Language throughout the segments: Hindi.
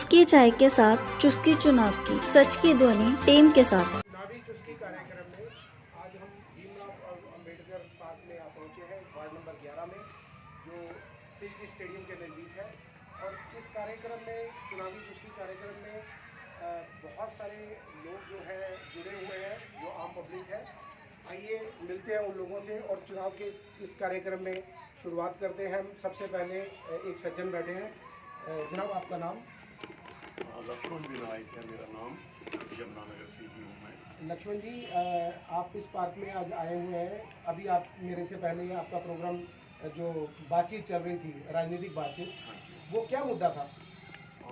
चुस्की चाय के साथ चुस्की चुनाव की सच की ध्वनि टीम के साथ। चुनावी चुस्की कार्यक्रम में आज हम भीमराव अंबेडकर पार्क में पहुंचे हैं, वार्ड नंबर 11 में, जो टीवी स्टेडियम के नज़दीक है। और इस कार्यक्रम में, चुनावी चुस्की कार्यक्रम में बहुत सारे लोग जो है जुड़े हुए हैं, जो आम पब्लिक है। आइए मिलते हैं उन लोगों से और चुनाव के इस कार्यक्रम में शुरुआत करते हैं। हम सबसे पहले एक सज्जन बैठे हैं। जनाब, आपका नाम? लक्ष्मण विनायक है मेरा नाम, यमुनानगर से ही हूँ मैं। लक्ष्मण जी, आप इस पार्क में आज आए हुए हैं। अभी आप मेरे से पहले आपका प्रोग्राम जो बातचीत चल रही थी, राजनीतिक बातचीत, वो क्या मुद्दा था?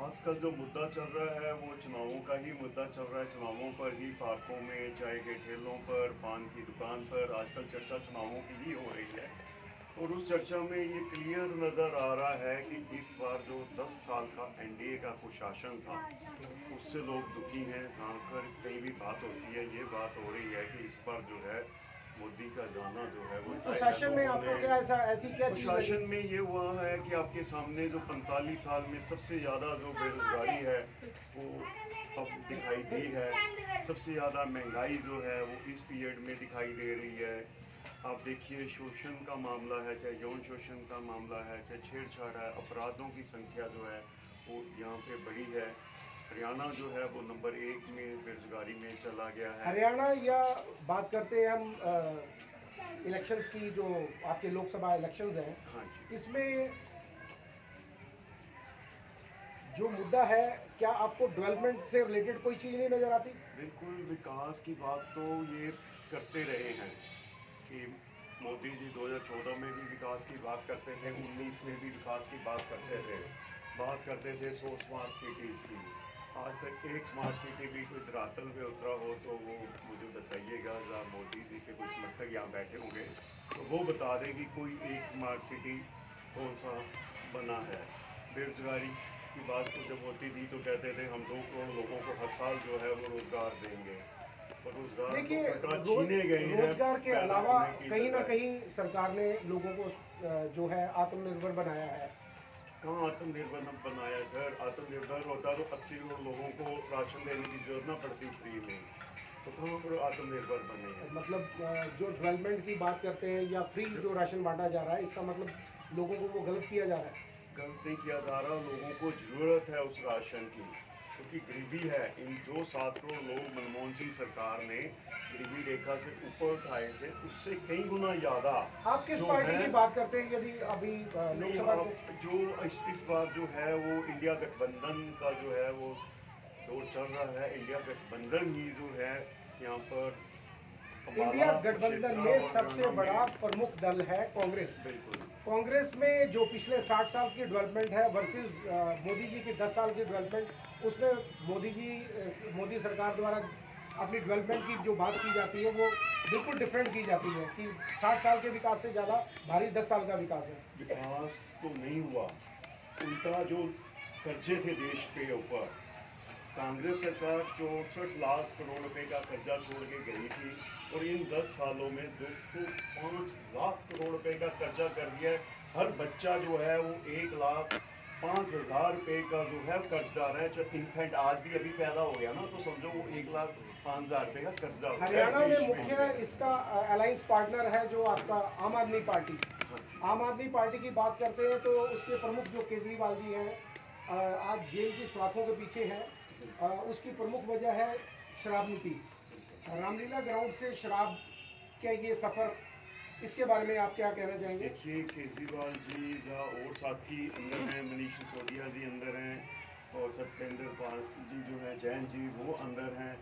आजकल जो मुद्दा चल रहा है वो चुनावों का ही मुद्दा चल रहा है। चुनावों पर ही पार्कों में, चाय के ठेलों पर, पान की दुकान पर आजकल चर्चा चुनावों की ही हो रही है। और उस चर्चा में ये क्लियर नज़र आ रहा है कि इस बार जो 10 साल का एनडीए का कुशासन था, उससे लोग दुखी हैं। जहाँ पर कहीं भी बात होती है, ये बात हो रही है कि इस बार जो है मोदी का जाना जो है वो प्रशासन में आपको क्या ऐसी क्या चीज़? प्रशासन में ये हुआ है कि आपके सामने जो 45 साल में सबसे ज़्यादा जो बेरोजगारी है वो अब दिखाई दी है। सबसे ज़्यादा महंगाई जो है वो इस पीरियड में दिखाई दे रही है। आप देखिए, शोषण का मामला है, चाहे यौन शोषण का मामला है, चाहे छेड़छाड़ है, अपराधों की संख्या जो है वो यहाँ पे बड़ी है। हरियाणा जो है वो नंबर 1 में बेरोजगारी में चला गया है। हरियाणा, या बात करते हैं हम इलेक्शंस की, जो आपके लोकसभा इलेक्शंस हैं, हाँ जी। इसमें जो मुद्दा है, क्या आपको डेवलपमेंट से रिलेटेड कोई चीज़ नहीं नज़र आती? बिल्कुल, विकास की बात तो ये करते रहे हैं कि मोदी जी 2014 में भी विकास की बात करते थे, 19 में भी विकास की बात करते थे 100 स्मार्ट सिटीज़ की। आज तक एक स्मार्ट सिटी भी कोई धरातल पे उतरा हो तो वो मुझे बताइएगा। जहाँ मोदी जी के कुछ समर्थक यहाँ बैठे होंगे तो वो बता दें कि कोई एक स्मार्ट सिटी कौन सा बना है। बेरोजगारी की बात तो जब होती थी तो कहते थे हम 2 करोड़ लोगों को हर साल जो है वो रोज़गार देंगे। देखिए, छीने गए हैं। रोजगार के अलावा कहीं ना कहीं सरकार ने लोगों को जो है आत्मनिर्भर बनाया है। कहाँ आत्मनिर्भर बनाया सर? आत्मनिर्भर होता तो 80 करोड़ लोगों को राशन देने की जरूरत ना पड़ती फ्री में, तो कहाँ पर आत्मनिर्भर बने हैं? मतलब जो डेवलपमेंट की बात करते हैं या फ्री जो राशन बांटा जा रहा है, इसका मतलब लोगों को वो गलत किया जा रहा है। गलत नहीं किया जा रहा, लोगों को ज़रूरत है उस राशन की, क्योंकि गरीबी है। इन जो 7 करोड़ लोग मनमोहन सिंह सरकार ने गरीबी रेखा से ऊपर उठाए थे, उससे कई गुना ज़्यादा। आप किस पार्टी की बात करते हैं? यदि अभी लोकसभा जो इस बार जो है वो इंडिया गठबंधन का जो है वो दौर चल रहा है। इंडिया गठबंधन ही जो है यहाँ पर, इंडिया गठबंधन में सबसे बड़ा प्रमुख दल है कांग्रेस। बिल्कुल। कांग्रेस में जो पिछले 60 साल की डेवलपमेंट है वर्सेस मोदी जी की 10 साल की डेवलपमेंट, उसमें मोदी सरकार द्वारा अपनी डेवलपमेंट की जो बात की जाती है वो बिल्कुल डिफरेंट की जाती है कि 60 साल के विकास से ज़्यादा भारी 10 साल का विकास है। विकास तो नहीं हुआ, उनका जो कर्जे थे देश के ऊपर, कांग्रेस सरकार 64 लाख करोड़ रुपए का कर्जा छोड़ के गई थी और इन 10 सालों में 205 लाख करोड़ रुपए का कर्जा कर दिया है। हर बच्चा जो है वो 1,05,000 रुपए का जो है कर्जदार है। जो इन्फेंट आज भी अभी पैदा हो गया ना, तो समझो वो 1,05,000 रुपए का कर्जा। हरियाणा में मुख्य इसका अलायंस पार्टनर है जो आपका आम आदमी पार्टी। आम आदमी पार्टी की बात करते हैं तो उसके प्रमुख जो केजरीवाल जी हैं, आज जेल की सलाखों के पीछे हैं। उसकी प्रमुख वजह है शराब नीति। रामलीला ग्राउंड से शराब के ये सफ़र, इसके बारे में आप क्या कहना चाहेंगे? देखिए, केजरीवाल जी जहाँ और साथी अंदर हैं, मनीष सिसोदिया जी अंदर हैं और सत्येंद्र पाल जी जो है, जैन जी वो अंदर हैं।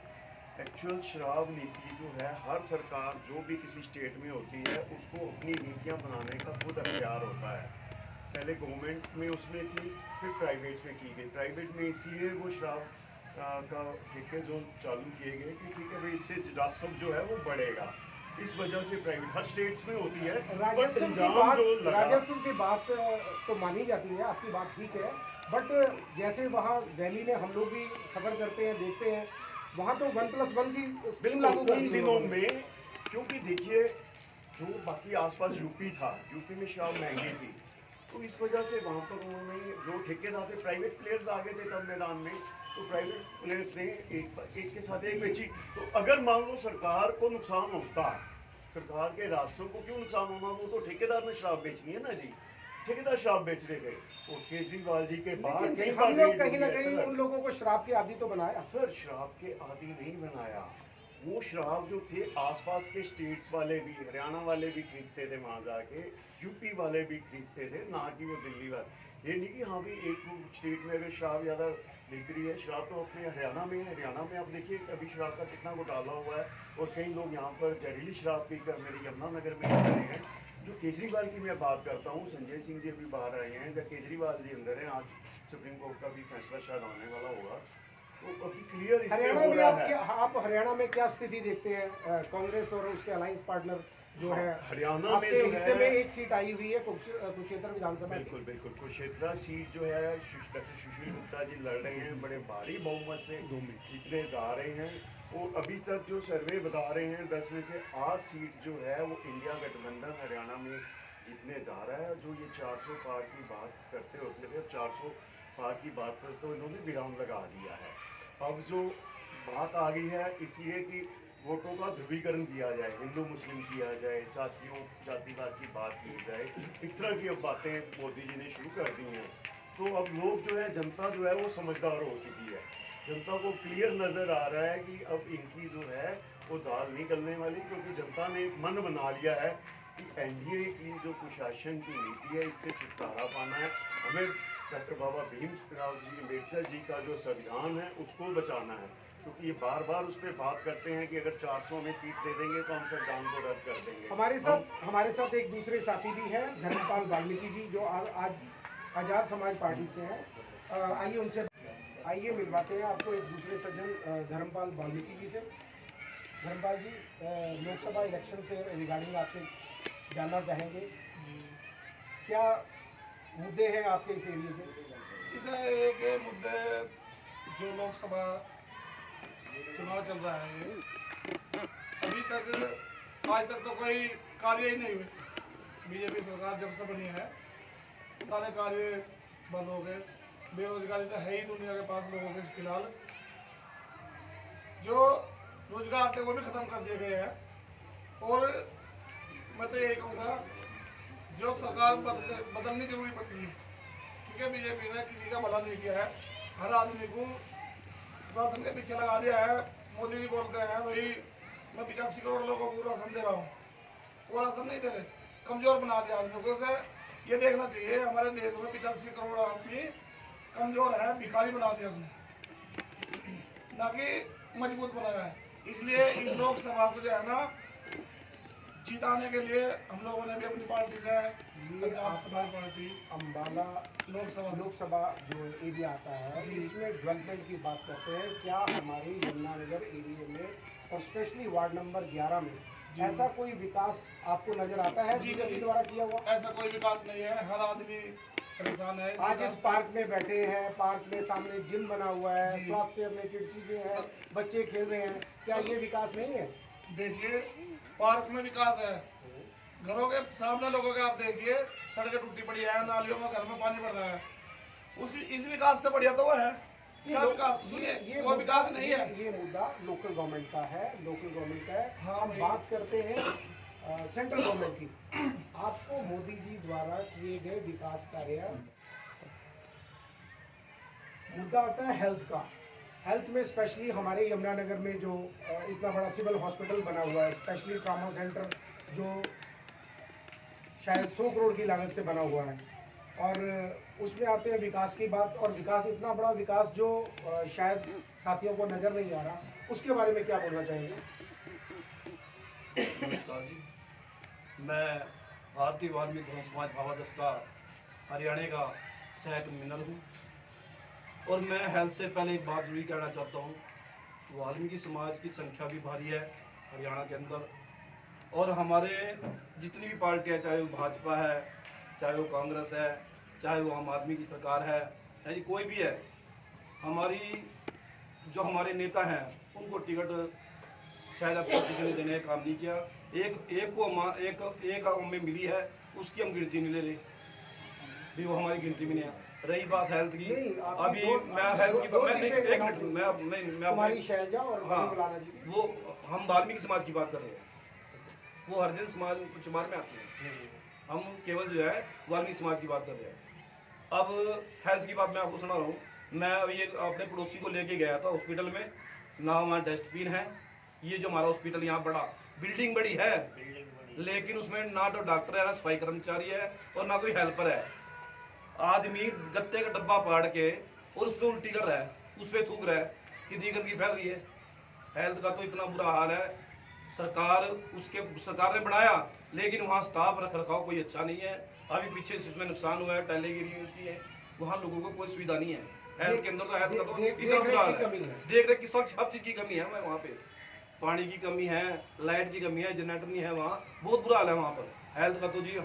एक्चुअल शराब नीति जो है, हर सरकार जो भी किसी स्टेट में होती है उसको अपनी नीतियाँ बनाने का खुद अख्तियार होता है। पहले गवर्नमेंट में उसमें थी, फिर प्राइवेट में की गई। प्राइवेट में इसलिए वो शराब का ठेके जो चालू किए गए कि ठीक है भाई, इससे राजस्व जो है वो बढ़ेगा। इस वजह से प्राइवेट हर स्टेट्स में होती है। राजस्व की बात तो मानी जाती है, आपकी बात ठीक है, बट जैसे वहाँ दिल्ली में हम लोग भी सफ़र करते हैं, देखते हैं, वहाँ तो 1+1 की स्कीम लागू कर दी दिनों में। क्योंकि देखिए, जो बाकी आसपास यूपी था, यूपी में शराब महंगी थी, तो इस वजह से वहाँ पर उन्होंने जो ठेकेदार थे, प्राइवेट प्लेयर्स आ गए थे तब मैदान में, तो प्राइवेट प्लेयर्स ने एक के साथ एक बेची। तो अगर मान लो सरकार को नुकसान होता, सरकार के राजस्व को क्यों नुकसान होना, वो तो ठेकेदार ने शराब बेचनी है ना जी, ठेकेदार शराब बेच रहे थे। और केजरीवाल जी के बाद हम लोग कहीं ना कहीं उन लोगों को शराब के आदी तो बनाया। सर शराब के आदी नहीं बनाया, वो शराब जो थे आसपास के स्टेट्स वाले भी, हरियाणा वाले भी खरीदते थे, वहाँ जाके यूपी वाले भी खरीदते थे, ना कि वो दिल्ली वाले। ये नहीं कि हाँ भी एक स्टेट में अगर शराब ज़्यादा बिक रही है, शराब तो अपने हरियाणा में है। हरियाणा में आप देखिए अभी शराब का कितना घोटाला हुआ है, और कई लोग यहाँ पर जहरीली शराब पीकर मेरे यमुनानगर में रह रहे हैं। जो केजरीवाल की मैं बात करता हूँ, संजय सिंह जी अभी बाहर आए हैं, जब केजरीवाल जी अंदर हैं, आज सुप्रीम कोर्ट का भी फैसला शायद आने वाला होगा, तो अभी क्लियर इससे हरियाणा हो में रहा है। आप हरियाणा में क्या स्थिति देखते हैं? कांग्रेस और उसके अलायंस पार्टनर जो है, हरियाणा में आपके जो हिस्से है, में एक सीट आई हुई है कुरुक्षेत्र विधानसभा की। बिल्कुल बिल्कुल, कुरुक्षेत्र सीट जो है डॉक्टर सुशील गुप्ता जी लड़ रहे हैं, बड़े भारी बहुमत से जीतने जा रहे हैं। और अभी तक जो सर्वे बता रहे हैं 10 में से 8 सीट जो है वो इंडिया गठबंधन हरियाणा में जीतने जा रहा है। जो ये 400 पार की बात करते होते थे, 400 पार की बात पर तो इन्होंने विराम लगा दिया है। अब जो बात आ गई है इसलिए कि वोटों का ध्रुवीकरण किया जाए, हिंदू मुस्लिम किया जाए, जातिवाद की बात की जाए, इस तरह की अब बातें मोदी जी ने शुरू कर दी हैं। तो अब लोग जो है, जनता जो है वो समझदार हो चुकी है, जनता को क्लियर नज़र आ रहा है कि अब इनकी जो है वो दाल नहीं गलने वाली, क्योंकि जनता ने मन बना लिया है कि एनडीए की जो कुशासन की नीति है इससे छुटकारा पाना है, हमें डॉक्टर बाबा भीमराव जी अम्बेडकर जी का जो संविधान है उसको बचाना है। क्योंकि ये बार बार उस पर बात करते हैं कि अगर 400 में सीट्स दे देंगे तो हम संविधान को रद्द कर देंगे। हमारे साथ एक दूसरे साथी भी हैं, धर्मपाल वाल्मीकि जी, जो आज आज़ाद समाज पार्टी से हैं। आइए उनसे मिलवाते हैं आपको एक दूसरे सज्जन धर्मपाल वाल्मीकि जी से। धर्मपाल जी, लोकसभा इलेक्शन से रिगार्डिंग आपसे जानना चाहेंगे, क्या मुद्दे हैं आपके इस एरिया के? इस एरिया के मुद्दे, जो लोकसभा चुनाव चल रहा है, अभी तक आज तक तो कोई कार्य ही नहीं हुए। बीजेपी सरकार जब से बनी है सारे कार्य बंद हो गए। बेरोजगारी तो है ही दुनिया के पास लोगों के, फिलहाल जो रोजगार थे वो भी खत्म कर दिए गए हैं। और मैं तो यही कहूँगा, जो सरकार बदलनी जरूरी पड़ती है, क्योंकि बीजेपी ने किसी का भला नहीं किया है, हर आदमी को राशन के पीछे लगा दिया है। मोदी जी बोलते हैं भाई मैं 85 करोड़ लोगों को राशन दे रहा हूँ, वो राशन नहीं दे रहे, कमजोर बना दिया आदमियों को। उसे ये देखना चाहिए हमारे देश में 85 करोड़ आदमी कमजोर है, भिखारी बना दिया उसने, ना कि मजबूत बनाया है। इसलिए इस लोकसभा को जो है ना जिताने के लिए हम लोगों ने भी अपनी पार्टी से, पंजाब समाज पार्टी, अम्बाला लोकसभा जो एरिया आता है, इसमें डेवलपमेंट की बात करते हैं। क्या हमारे यमुनानगर एरिया में और स्पेशली वार्ड नंबर 11 में ऐसा कोई विकास आपको नजर आता है बीजेपी द्वारा किया हुआ? ऐसा कोई विकास नहीं है, हर आदमी परेशान है। आज इस पार्क में बैठे हैं, पार्क में सामने जिम बना हुआ है, स्वास्थ्य से रिलेटेड चीजें हैं, बच्चे खेल रहे हैं, क्या ये विकास नहीं है? देखिए पार्क में विकास है, घरों के सामने लोगों के आप देखिए सड़कें टूटी पड़ी है, नालियों में घर में पानी भर रहा है। इस विकास से बढ़िया तो वो है क्या विकास? सुनिए, वो विकास नहीं है। ये मुद्दा लोकल गवर्नमेंट का है, लोकल गवर्नमेंट का है। हाँ, हम बात करते हैं सेंट्रल गवर्नमेंट की। आपको मोदी जी द्वारा किए गए विकास कार्य, मुद्दा आता है हेल्थ का। हेल्थ में स्पेशली हमारे यमुनानगर में जो इतना बड़ा सिविल हॉस्पिटल बना हुआ है, स्पेशली ट्रामा सेंटर, जो शायद 100 करोड़ की लागत से बना हुआ है, और उसमें आते हैं विकास की बात, और विकास इतना बड़ा विकास जो शायद साथियों को नज़र नहीं आ रहा, उसके बारे में क्या बोलना चाहेंगे? नमस्कार जी, मैं भारतीय वाल्मीकि धर्म समाज भावादस का हरियाणा का सह कन्वीनर हूँ। और मैं हेल्थ से पहले एक बात जरूरी कहना चाहता हूँ, वाल्मीकि समाज की संख्या भी भारी है हरियाणा के अंदर, और हमारे जितनी भी पार्टियाँ, चाहे वो भाजपा है, चाहे वो कांग्रेस है, चाहे वो आम आदमी की सरकार है जी, कोई भी है, हमारे नेता हैं उनको टिकट शायद अब तक किसी ने देने का काम नहीं किया। एक हमें मिली है, उसकी हम गिनती नहीं ले रहे। भी वो हमारी गिनती में नहीं है। रही बात हेल्थ की, नहीं, आपकी अभी दो- मैं हेल्थ की दो मैं डिबेट एक करना मिनट मैं कुमारी शैलजा और हाँ, मौलाना जी की। वो हम वाल्मीकि समाज की बात कर रहे हैं, वो हरिजन समाज शुमार में आते हैं, हम केवल जो है वाल्मीकि समाज की बात कर रहे हैं। अब हेल्थ की बात मैं आपको सुना रहा हूँ। मैं अभी एक अपने पड़ोसी को लेके गया था हॉस्पिटल में, ना वहाँ डस्टबिन है। ये जो हमारा हॉस्पिटल यहाँ बड़ा बिल्डिंग बड़ी है, लेकिन उसमें ना तो डॉक्टर है, ना सफाई कर्मचारी है, और ना कोई हेल्पर है। आदमी गत्ते का डब्बा पाड़ के और उस पर उल्टी कर रहा है, उस पर थूक रहा है, कितनी गंदगी फैल रही है। हेल्थ का तो इतना बुरा हाल है। सरकार ने बढ़ाया, लेकिन वहाँ स्टाफ रख रखाव कोई अच्छा नहीं है। अभी पीछे इसमें नुकसान हुआ है, टाइलें गिरी हुई उसकी है, वहाँ लोगों को कोई सुविधा नहीं है। हेल्थ के अंदर तो हेल्थ का तो इतना बुरा हाल है, देख रेख की सब चीज़ की कमी है वहाँ पे। पानी की कमी है, लाइट की कमी है, जनरेटर नहीं है, वहाँ बहुत बुरा हाल है वहाँ पर। हेल्थ का तो जी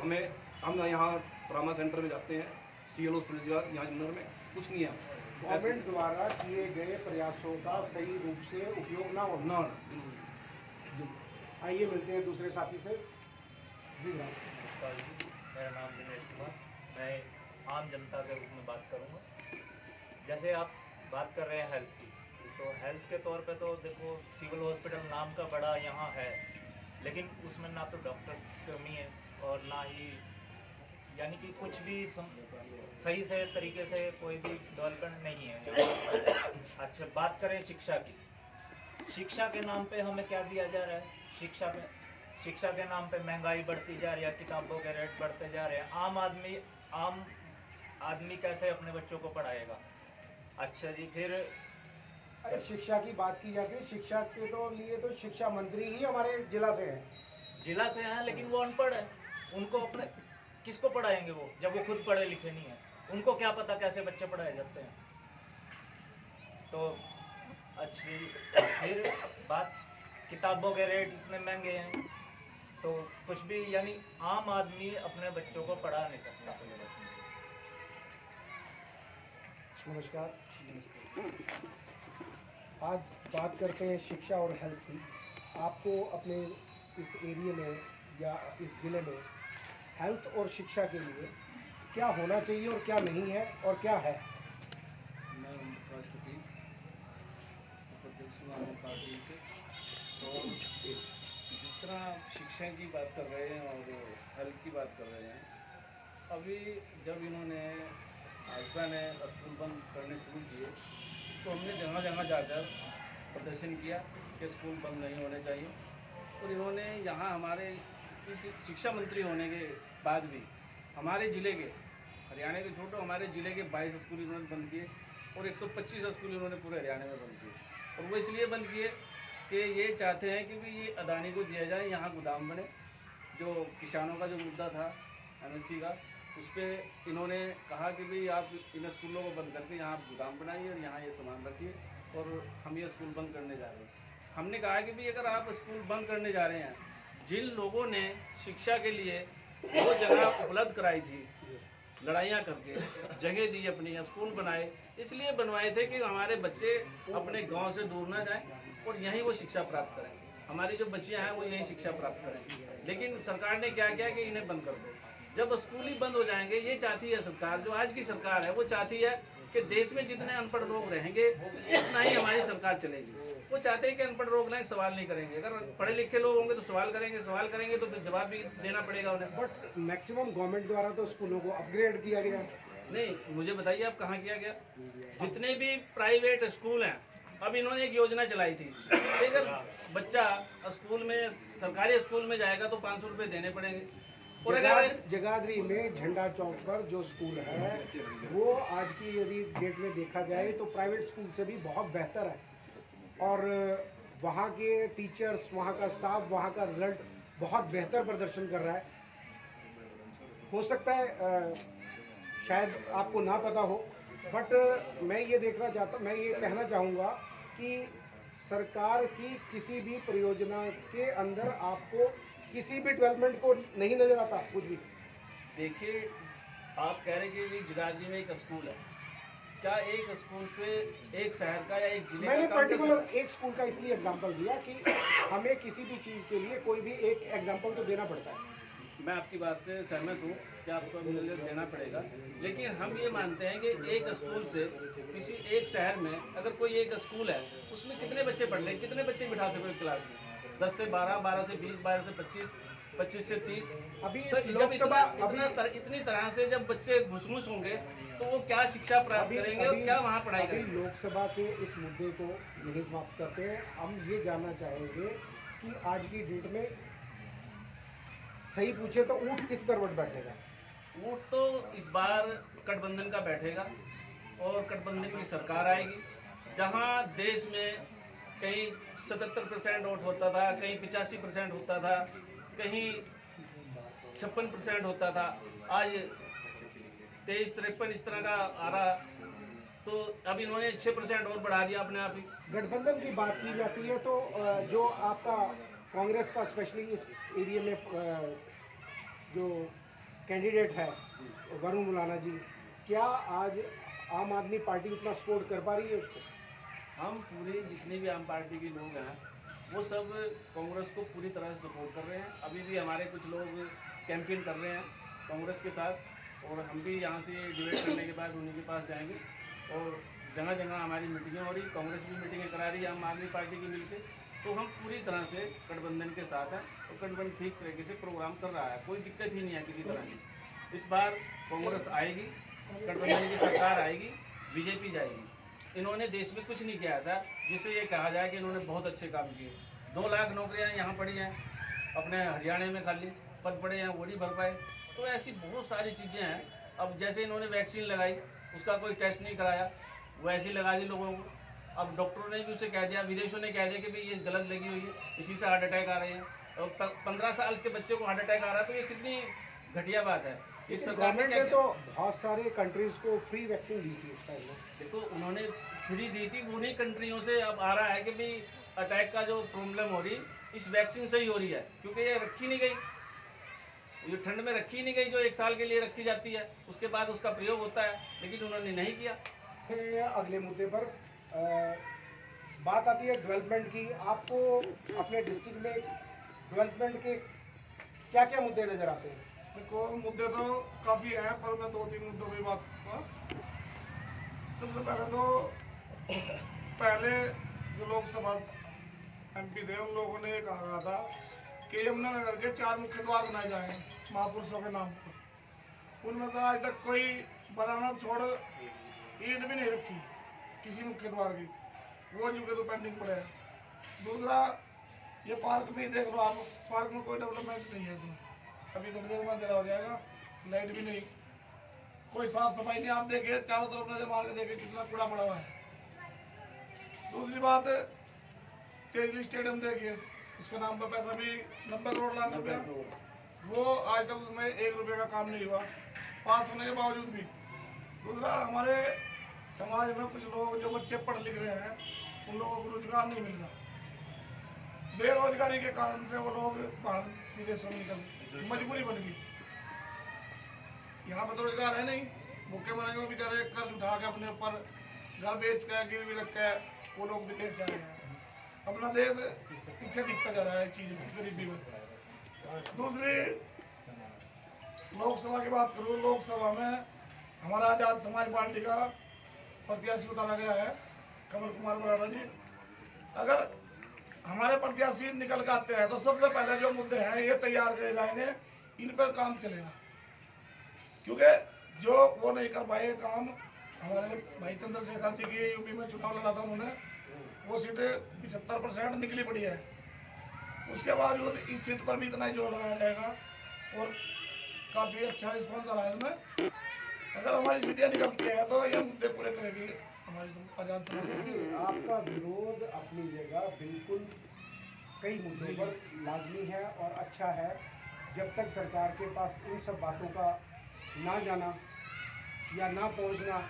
हम यहाँ ट्रामा सेंटर में जाते हैं, CL हॉस्पिटल का, यहाँ जन्नर में कुछ नहीं है। गवर्नमेंट द्वारा किए गए प्रयासों का सही रूप से उपयोग ना हो। ना आइए मिलते हैं दूसरे साथी से। जी जनाब। नमस्कार जी, मेरा नाम दिनेश कुमार, मैं आम जनता के रूप में बात करूंगा। जैसे आप बात कर रहे हैं हेल्थ की, तो हेल्थ के तौर पे तो देखो सिविल हॉस्पिटल नाम का बड़ा यहाँ है, लेकिन उसमें ना तो डॉक्टर्स की कमी है और ना ही यानी कि कुछ भी सही से तरीके से कोई भी डेवलपमेंट नहीं है यहाँ। अच्छा, बात करें शिक्षा की, शिक्षा के नाम पे हमें क्या दिया जा रहा है? शिक्षा के नाम पे महंगाई बढ़ती जा रही है, किताबों के रेट बढ़ते जा रहे हैं। आम आदमी कैसे अपने बच्चों को पढ़ाएगा? अच्छा जी, फिर अरे शिक्षा की बात की जाती है, शिक्षा के तो लिए तो शिक्षा मंत्री ही हमारे जिला से हैं। जिला से हैं, लेकिन वो अनपढ़ है। उनको अपने किसको पढ़ाएंगे वो, जब वो खुद पढ़े लिखे नहीं है? उनको क्या पता कैसे बच्चे पढ़ाए जाते हैं? तो अच्छी फिर बात, किताबों के रेट इतने महंगे हैं, तो कुछ भी यानी आम आदमी अपने बच्चों को पढ़ा नहीं सकता। नमस्कार। आज बात करते हैं शिक्षा और हेल्थ की। आपको अपने इस एरिया में या इस ज़िले में हेल्थ और शिक्षा के लिए क्या होना चाहिए और क्या नहीं है और क्या है? मैं राष्ट्रपति उपाध्यक्ष हूँ पार्टी से। तो जिस तरह आप शिक्षा की बात कर रहे हैं और हेल्थ की बात कर रहे हैं, अभी जब इन्होंने भाजपा ने स्कूल बंद करने शुरू किए, तो हमने जगह जगह जाकर प्रदर्शन किया कि स्कूल बंद नहीं होने चाहिए। और इन्होंने यहाँ हमारे इस शिक्षा मंत्री होने के बाद भी हमारे ज़िले के, हरियाणा के छोटो हमारे ज़िले के 22 स्कूल इन्होंने बंद किए और 125 स्कूल इन्होंने पूरे हरियाणा में बंद किए। और वो इसलिए बंद किए कि ये चाहते हैं कि भी ये अदानी को दिया जाए, यहाँ गोदाम बने। जो किसानों का जो मुद्दा था MSC का, उस पर इन्होंने कहा कि भाई आप इन स्कूलों को बंद करके यहाँ गोदाम बनाइए और यहाँ ये सामान रखिए, और हम ये स्कूल बंद करने जा रहे हैं। हमने कहा कि भाई अगर आप स्कूल बंद करने जा रहे हैं, जिन लोगों ने शिक्षा के लिए वो जगह उपलब्ध कराई थी, लड़ाइयाँ करके जगह दी, अपनी स्कूल बनाए, इसलिए बनवाए थे कि हमारे बच्चे अपने गांव से दूर ना जाएं और यहीं वो शिक्षा प्राप्त करें, हमारी जो बच्चियां हैं वो यहीं शिक्षा प्राप्त करें। लेकिन सरकार ने क्या किया कि इन्हें बंद कर दो। जब स्कूल ही बंद हो जाएंगे, ये चाहती है सरकार, जो आज की सरकार है, वो चाहती है कि देश में जितने अनपढ़ लोग रहेंगे उतना ही हमारी सरकार चलेगी। वो चाहते हैं कि अनपढ़ लोग ना सवाल नहीं करेंगे, अगर पढ़े लिखे लोग होंगे तो सवाल करेंगे तो फिर जवाब भी देना पड़ेगा उन्हें। बट मैक्सिमम गवर्नमेंट द्वारा तो स्कूलों को अपग्रेड किया गया। नहीं, मुझे बताइए आप कहाँ किया गया? जितने भी प्राइवेट स्कूल हैं, अब इन्होंने एक योजना चलाई थी कि अगर बच्चा स्कूल में, सरकारी स्कूल में जाएगा तो 500 रुपये देने पड़ेंगे। और अगर जगाधरी में झंडा चौक पर जो स्कूल है, वो आज की यदि डेट में देखा जाए तो प्राइवेट स्कूल से भी बहुत बेहतर है, और वहाँ के टीचर्स, वहाँ का स्टाफ, वहाँ का रिजल्ट बहुत बेहतर प्रदर्शन कर रहा है। हो सकता है शायद आपको ना पता हो, बट मैं ये कहना चाहूँगा कि सरकार की किसी भी परियोजना के अंदर आपको किसी भी डेवलपमेंट को नहीं नजर आता कुछ भी। देखिए, आप कह रहे हैं कि जगाधरी में एक स्कूल है, क्या एक स्कूल से एक शहर का या एक जिले मैंने का काम चल पर्टिकुलर सकता है? एक स्कूल का इसलिए एग्जांपल दिया कि हमें किसी भी चीज़ के लिए कोई भी एक एग्जांपल तो देना पड़ता है। मैं आपकी बात से सहमत हूँ कि आपको मूल्य देना पड़ेगा, लेकिन हम ये मानते हैं कि एक स्कूल से किसी एक शहर में अगर कोई एक स्कूल है उसमें कितने बच्चे पढ़ रहे हैं, कितने बच्चे बिठा सको एक क्लास में? 10 से 12, 12 से 20, 12 से 25, 25 से 30। अभी तो इस जब लोकसभा इतनी तरह से जब बच्चे घुसमुस होंगे तो वो क्या शिक्षा प्राप्त करेंगे और क्या वहाँ पढ़ाई अभी करेंगे? लोकसभा के इस मुद्दे को नहीं समाप्त करते हैं। हम ये जानना चाहेंगे कि आज की डेट में सही पूछे तो ऊँट किस करवट बैठेगा? वोट तो इस बार गठबंधन का बैठेगा और गठबंधन की सरकार आएगी। जहां देश में कहीं 77% वोट होता था, कहीं 85% होता था, कहीं 56% होता था, आज 23-53 इस तरह का आ रहा। तो अब इन्होंने 6% और बढ़ा दिया अपने आप ही। गठबंधन की बात की जाती है तो जो आपका कांग्रेस का स्पेशली इस एरिया में जो कैंडिडेट है वरुण मुलाना जी, क्या आज आम आदमी पार्टी उतना सपोर्ट कर पा रही है उसको? हम पूरे जितने भी आम पार्टी के लोग हैं वो सब कांग्रेस को पूरी तरह से सपोर्ट कर रहे हैं। अभी भी हमारे कुछ लोग कैंपेन कर रहे हैं कांग्रेस के साथ, और हम भी यहाँ से डिबेट करने के बाद उन्हीं के पास जाएंगे और जगह जगह हमारी मीटिंगें हो रही, कांग्रेस भी मीटिंगें करा रही है आम आदमी पार्टी की मिलकर। तो हम पूरी तरह से गठबंधन के साथ हैं और गठबंधन ठीक तरीके से प्रोग्राम कर रहा है, कोई दिक्कत ही नहीं है किसी तरह की। इस बार कांग्रेस आएगी, गठबंधन की सरकार आएगी, बीजेपी जाएगी। इन्होंने देश में कुछ नहीं किया ऐसा जिससे ये कहा जाए कि इन्होंने बहुत अच्छे काम किए। 2 लाख नौकरियां यहाँ पड़ी हैं, अपने हरियाणा में खाली पद पड़े हैं, वो नहीं भर पाए। तो ऐसी बहुत सारी चीज़ें हैं। अब जैसे इन्होंने वैक्सीन लगाई, उसका कोई टेस्ट नहीं कराया, वो ऐसे ही लगा दी लोगों को। अब डॉक्टरों ने भी उसे कह दिया, विदेशों ने कह दिया कि भाई ये गलत लगी हुई है, इसी से हार्ट अटैक आ रहे हैं। और 15 साल के बच्चे को हार्ट अटैक आ रहा है, तो ये कितनी घटिया बात है। इस सरकार ने गवर्नमेंट क्या ने तो बहुत सारे कंट्रीज को फ्री वैक्सीन दी थी उस टाइम में। देखो, उन्होंने फ्री दी थी, उन्हीं कंट्रियों से अब आ रहा है कि भाई अटैक का जो प्रॉब्लम हो रही इस वैक्सीन से ही हो रही है, क्योंकि ये रखी नहीं गई, ये ठंड में रखी नहीं गई जो 1 साल के लिए रखी जाती है, उसके बाद उसका प्रयोग होता है, लेकिन उन्होंने नहीं किया। अगले मुद्दे पर बात आती है डेवलपमेंट की। आपको अपने डिस्ट्रिक्ट में डेवलपमेंट के क्या क्या मुद्दे नजर आते हैं? देखो, मुद्दे तो काफ़ी हैं, पर मैं 2-3 मुद्दों पर बात करूँगा। सबसे पहले तो पहले जो लोकसभा MP थे उन लोगों ने कहा था कि यमुनानगर के 4 मुख्य द्वार बनाए जाएंगे महापुरुषों के नाम पर। उनमें से आज तक कोई बनाना छोड़ ईंट भी नहीं रखी किसी मुख्य द्वार की, वो जो तो पेंडिंग पड़े हैं। दूसरा, ये पार्क भी देख लो आप, पार्क में कोई डेवलपमेंट नहीं है इसमें। अभी थोड़ी देर में अंधेरा हो जाएगा, लाइट भी नहीं, कोई साफ सफाई नहीं। आप देखिए चारों तरफ नजर मार के देखिए कितना कूड़ा पड़ा हुआ है। दूसरी बात, तेजली स्टेडियम देखिए, उसके नाम पर पैसा भी 90 करोड़ लाख रुपया, वो आज तक उसमें 1 रुपये का काम नहीं हुआ, पास होने के बावजूद भी। दूसरा, हमारे समाज में कुछ लोग जो बच्चे पढ़ लिख रहे हैं उन लोगों को रोजगार नहीं मिल रहा। बेरोजगारी के कारण से वो लोग बाहर विदेशों में निकल, मजबूरी बन गई। यहाँ पर तो रोजगार है नहीं, भूखे मरेंगे वो बेचारे, कर्ज उठा के अपने ऊपर घर बेच के गिरवी रख के वो लोग विदेश जा रहे हैं। अपना देश पीछे दिखता जा रहा है चीज गरीबी में। दूसरी, लोकसभा की बात करूँ, लोकसभा में हमारा आजाद समाज पार्टी का प्रत्याशी उतारा गया है कमल कुमार बराड़ा जी। अगर हमारे प्रत्याशी निकल के आते हैं तो सबसे पहले जो मुद्दे हैं ये तैयार किए जाएंगे, इन पर काम चलेगा। क्योंकि जो वो नहीं कर पाए काम, हमारे भाई चंद्रशेखर जी की यूपी में चुनाव लड़ा था उन्होंने, वो सीट 75% निकली पड़ी है। उसके बावजूद इस सीट पर भी इतना ही जोर लगाया जाएगा और काफ़ी अच्छा रिस्पॉन्स आ रहा है इसमें। अगर हमारी सीटें निकलती हैं तो ये मुद्दे पूरे करेगी हमारी आजाद समाज। आपका विरोध अपनी जगह बिल्कुल कई मुद्दों पर लाजमी है और अच्छा है। जब तक सरकार के पास उन सब बातों का ना जाना या ना पहुंचना,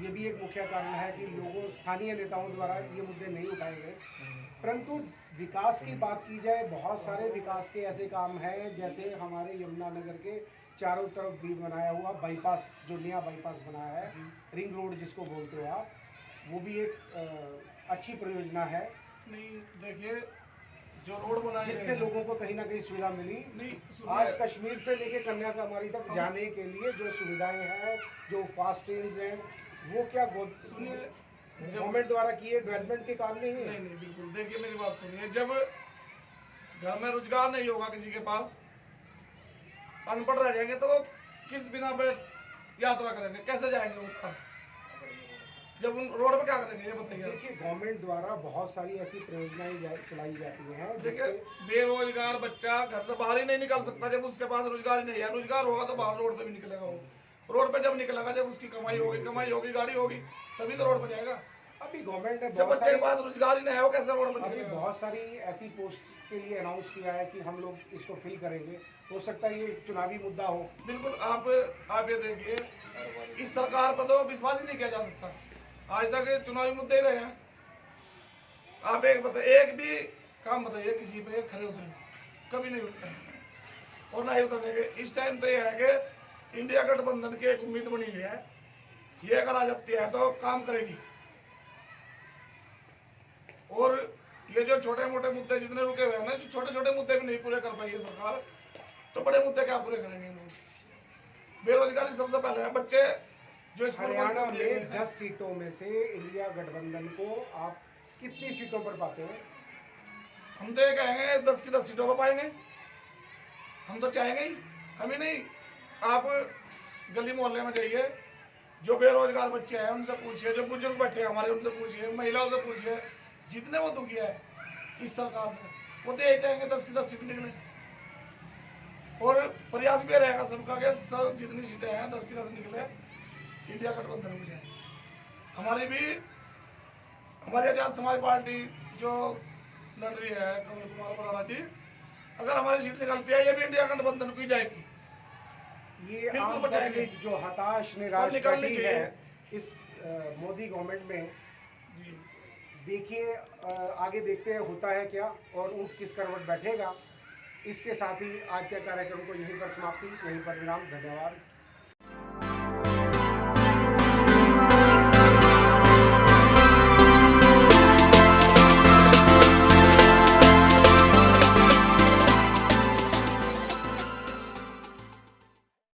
ये भी एक मुख्य कारण है कि लोगों स्थानीय नेताओं द्वारा ये मुद्दे नहीं उठाए गए। परंतु विकास की बात की जाए, बहुत सारे विकास के ऐसे काम हैं, जैसे हमारे यमुनानगर के चारों तरफ भी बनाया हुआ बाईपास, जो नया बाईपास बनाया है, रिंग रोड जिसको बोलते हो आप, वो भी एक अच्छी परियोजना है। नहीं, देखिए, जो रोड बनाए जिससे गए हैं। लोगों को कहीं ना कहीं सुविधा मिली। नहीं आज सुनिए, कश्मीर से लेके कन्याकुमारी तक जाने के लिए जो सुविधाएं हैं, जो फास्ट ट्रेन हैं, वो क्या सुनिए, जब गवर्नमेंट द्वारा किए डेवलपमेंट के कारण नहीं है? नहीं बिल्कुल, देखिए मेरी बात सुनिए, जब घर में रोजगार नहीं होगा किसी के पास, अनपढ़ रह जाएंगे तो वो किस बिना पे यात्रा करेंगे, कैसे जाएंगे ऊपर? जब उन रोड पे क्या करेंगे ये बताइए। देखिए, गवर्नमेंट द्वारा बहुत सारी ऐसी परियोजनाएं चलाई जाती हैं देखिए, जिससे बेरोजगार बच्चा घर से बाहर ही नहीं निकल सकता जब उसके पास रोजगार ही नहीं है। रोजगार होगा तो बाहर रोड पे भी निकलेगा वो। रोड पे जब निकलेगा, जब उसकी कमाई होगी, गाड़ी होगी, तभी तो रोड पे जाएगा। अभी गवर्नमेंट ने जब बहुत बच्चे के सारी पास रोजगार ही नहीं है, वो कैसे रोड पे अभी निकलेगा? बहुत सारी ऐसी पोस्ट के लिए अनाउंस किया है कि हम लोग इसको फिल करेंगे। हो सकता है ये चुनावी मुद्दा हो। बिल्कुल, आप ये देखिए, इस सरकार पर तो विश्वास ही नहीं किया जा सकता। आज तक ये चुनावी मुद्दे ही रहे हैं। आप एक भी काम बताइए किसी पे खड़े उतरे, कभी नहीं उतरे और ना ही उतरेंगे। इस टाइम तो ये है कि इंडिया गठबंधन की एक उम्मीद बनी हुई है, ये अगर आ जाती है तो काम करेगी। और ये जो छोटे मोटे मुद्दे जितने रुके हुए हैं ना, जो छोटे छोटे मुद्दे भी नहीं पूरे कर पाई है सरकार, तो बड़े मुद्दे क्या पूरे करेंगे लोग? बेरोजगारी सबसे पहले है। बच्चे जो स्कूल बंद हरियाणा कर दिए गए में हैं, 10 सीटों में से इंडिया गठबंधन को आप कितनी सीटों पर पाते हैं? हम तो ये कहेंगे 10 की 10 सीटों पर पाएंगे। हम तो चाहेंगे ही, हम ही नहीं, आप गली मोहल्ले में जाइए, जो बेरोजगार बच्चे हैं उनसे पूछिए, जो बुजुर्ग बैठे हैं हमारे उनसे पूछिए, महिलाओं से पूछिए, जितने वो दुखी है इस सरकार से, वो तो यही चाहेंगे 10 की 10 सीट निकले। और प्रयास भी रहेगा सबका कि सब जितनी सीटें हैं 10 की 10 निकले, इंडिया गठबंधन में जाए। हमारी आजाद समाज पार्टी जो लड़ रही है, कमल कुमार बराड़ा जी, अगर हमारी सीट निकलती है, ये भी इंडिया गठबंधन को ही जाएगी। ये बिल्कुल आम बचाएंगे। पब्लिक जो हताश निराश निकलनी बैठी चाहिए। है इस मोदी गवर्नमेंट में, जी, देखिए आगे देखते हैं होता है क्या और ऊँट किस करवट बैठेगा। इसके साथ ही आज के कार्यक्रम को यहीं पर समाप्ति, यहीं पर विराम। धन्यवाद।